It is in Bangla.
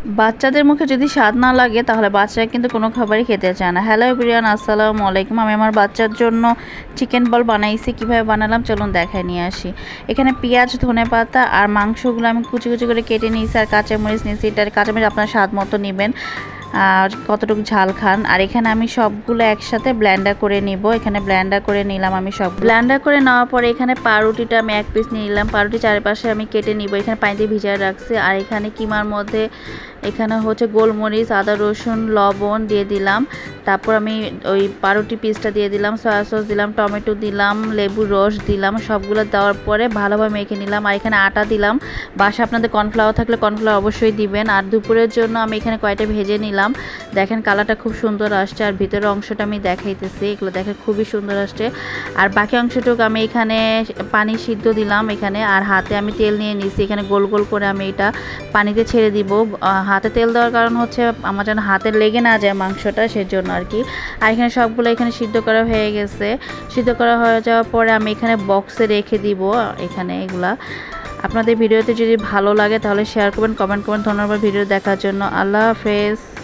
বাচ্চাদের মুখে যদি স্বাদ না লাগে তাহলে বাচ্চারা কিন্তু কোনো খাবারই খেতে চায় না। হ্যালো এভরিওয়ান, আসসালামু আলাইকুম। আমি আমার বাচ্চার জন্য চিকেন বল বানাইছি। কীভাবে বানালাম চলুন দেখায় নিয়ে আসি। এখানে পেঁয়াজ, ধনেপাতা আর মাংসগুলো আমি কুচি কুচি করে কেটে নিয়েছি, আর কাঁচামরিচ নিয়েছি। এটার কাঁচামরিচ আপনার স্বাদ মতো নেবেন আর কতটুকু ঝাল খান। আর এখানে আমি সবগুলো একসাথে ব্লেন্ডার করে নিব। এখানে ব্লেন্ডার করে নিলাম আমি সব। ব্লেন্ডার করে নেওয়ার পরে এখানে পাউরুটিটা আমি এক পিস নিয়ে নিলাম। পাউরুটি চারপাশে আমি কেটে নিব। এখানে পানিতে ভিজিয়ে রাখছি। আর এখানে কিমার মধ্যে এখানে হচ্ছে গোলমরিচ, আদা, রসুন, লবণ দিয়ে দিলাম। তারপর আমি ওই পাউরুটি পিসটা দিয়ে দিলাম, সয়া সস দিলাম, টমেটো দিলাম, লেবুর রস দিলাম। সবগুলো দেওয়ার পরে ভালোভাবে মেখে নিলাম। আর এখানে আটা দিলাম। বাসা আপনাদের কর্নফ্লাওয়ার থাকলে কর্নফ্লাওয়ার অবশ্যই দিবেন। আর দুপুরের জন্য আমি এখানে কয়টা ভেজে নিলাম। দেখেন কালারটা খুব সুন্দর আসছে। আর ভিতরের অংশটা আমি দেখাইতেছি, এগুলো দেখেন খুবই সুন্দর আসছে। আর বাকি অংশটুকু আমি এখানে পানি সিদ্ধ দিলাম এখানে। আর হাতে আমি তেল নিয়ে নিছি। এখানে গোল গোল করে আমি এটা পানিতে ছেড়ে দিব। হাতে তেল দেওয়ার কারণ হচ্ছে আমার যেন হাতে লেগে না যায় মাংসটা, সেজন্য আর কি। আর এখানে সবগুলো এখানে সিদ্ধ করা হয়ে গেছে। সিদ্ধ করা হয়ে যাওয়ার পরে আমি এখানে বক্সে রেখে দিব এখানে এগুলা। আপনাদের ভিডিওতে যদি ভালো লাগে তাহলে শেয়ার করবেন, কমেন্ট করবেন। ধন্যবাদ ভিডিও দেখার জন্য। আল্লাহ হাফেজ।